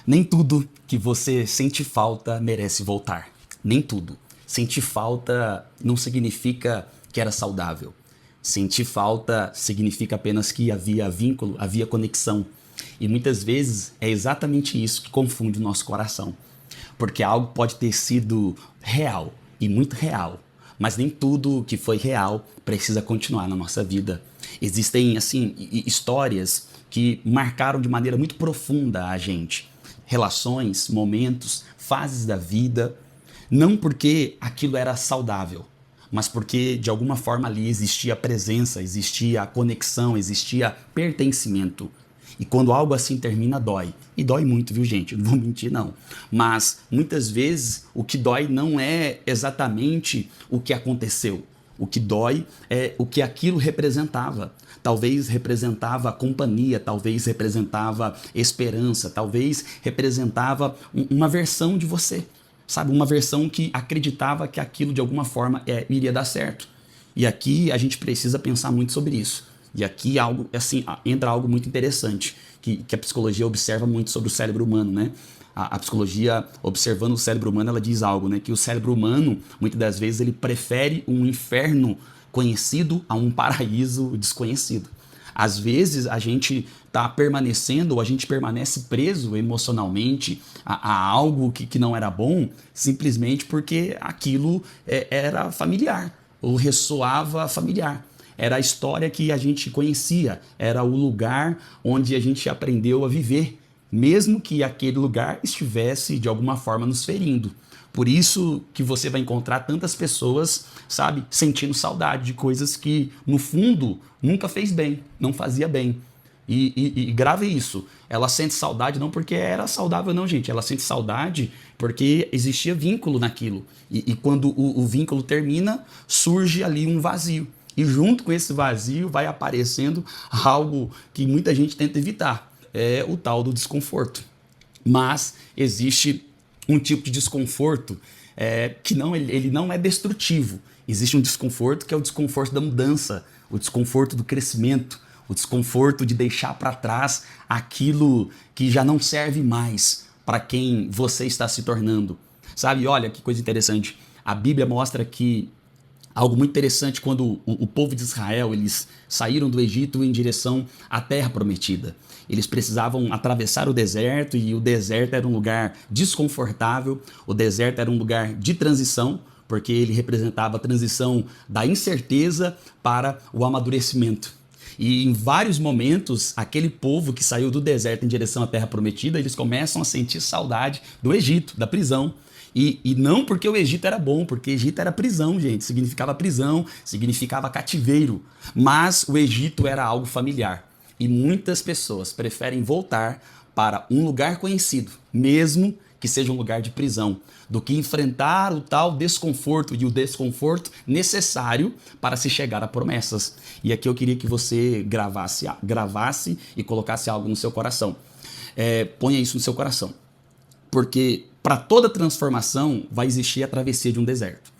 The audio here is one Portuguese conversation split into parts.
Nem tudo que você sente falta merece voltar. Nem tudo. Sentir falta não significa que era saudável. Sentir falta significa apenas que havia vínculo, havia conexão. E muitas vezes é exatamente isso que confunde o nosso coração. Porque algo pode ter sido real e muito real, mas nem tudo que foi real precisa continuar na nossa vida. Existem, assim, histórias que marcaram de maneira muito profunda a gente. Relações, momentos, fases da vida, não porque aquilo era saudável, mas porque de alguma forma ali existia presença, existia conexão, existia pertencimento. E quando algo assim termina, dói. E dói muito, viu, gente? Não vou mentir, não. Mas muitas vezes o que dói não é exatamente o que aconteceu. O que dói é o que aquilo representava. Talvez representava companhia, talvez representava esperança, talvez representava uma versão de você. Sabe, uma versão que acreditava que aquilo de alguma forma iria dar certo. E aqui a gente precisa pensar muito sobre isso. E aqui algo, assim, entra algo muito interessante, que a psicologia observa muito sobre o cérebro humano, né? A psicologia, observando o cérebro humano, ela diz algo, né? Que o cérebro humano, muitas das vezes, ele prefere um inferno conhecido a um paraíso desconhecido. Às vezes a gente está permanecendo, ou a gente permanece preso emocionalmente a algo que não era bom, simplesmente porque aquilo era familiar, ou ressoava familiar. Era a história que a gente conhecia, era o lugar onde a gente aprendeu a viver, mesmo que aquele lugar estivesse de alguma forma nos ferindo. Por isso que você vai encontrar tantas pessoas, sabe, sentindo saudade de coisas que, no fundo, nunca fez bem, não fazia bem. E grave isso, ela sente saudade não porque era saudável não, gente, ela sente saudade porque existia vínculo naquilo. E quando o vínculo termina, surge ali um vazio. E junto com esse vazio vai aparecendo algo que muita gente tenta evitar, é o tal do desconforto. Mas existe um tipo de desconforto que ele não é destrutivo. Existe um desconforto que é o desconforto da mudança, o desconforto do crescimento, o desconforto de deixar para trás aquilo que já não serve mais para quem você está se tornando. Sabe, olha que coisa interessante. A Bíblia mostra que algo muito interessante quando o povo de Israel, eles saíram do Egito em direção à terra prometida. Eles precisavam atravessar o deserto e o deserto era um lugar desconfortável, o deserto era um lugar de transição, porque ele representava a transição da incerteza para o amadurecimento. E em vários momentos, aquele povo que saiu do deserto em direção à terra prometida, eles começam a sentir saudade do Egito, da prisão. E não porque o Egito era bom, porque o Egito era prisão, gente. Significava prisão, significava cativeiro. Mas o Egito era algo familiar. E muitas pessoas preferem voltar para um lugar conhecido, mesmo que seja um lugar de prisão, do que enfrentar o tal desconforto e o desconforto necessário para se chegar a promessas. E aqui eu queria que você gravasse e colocasse algo no seu coração. Ponha isso no seu coração. Porque para toda transformação vai existir a travessia de um deserto.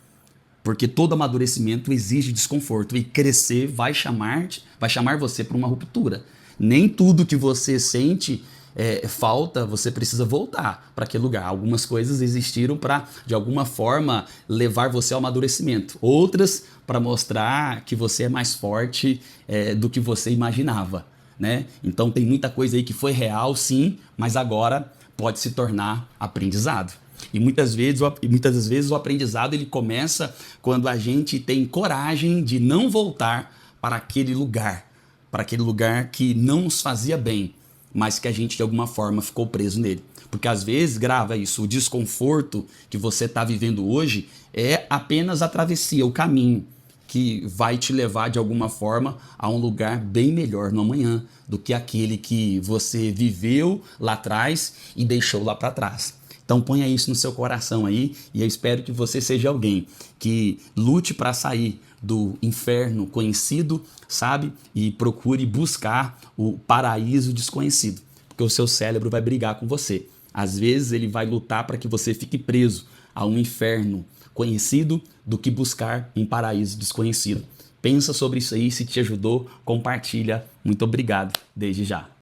Porque todo amadurecimento exige desconforto e crescer vai chamar você para uma ruptura. Nem tudo que você sente falta, você precisa voltar para aquele lugar. Algumas coisas existiram para, de alguma forma, levar você ao amadurecimento. Outras para mostrar que você é mais forte do que você imaginava, né? Então tem muita coisa aí que foi real, sim, mas agora pode se tornar aprendizado. E muitas das vezes o aprendizado ele começa quando a gente tem coragem de não voltar para aquele lugar que não nos fazia bem, mas que a gente de alguma forma ficou preso nele. Porque às vezes, grava isso, o desconforto que você está vivendo hoje é apenas a travessia, o caminho que vai te levar de alguma forma a um lugar bem melhor no amanhã do que aquele que você viveu lá atrás e deixou lá para trás. Então ponha isso no seu coração aí e eu espero que você seja alguém que lute para sair do inferno conhecido, sabe? E procure buscar o paraíso desconhecido, porque o seu cérebro vai brigar com você. Às vezes ele vai lutar para que você fique preso a um inferno conhecido do que buscar um paraíso desconhecido. Pensa sobre isso aí, se te ajudou, compartilha. Muito obrigado, desde já.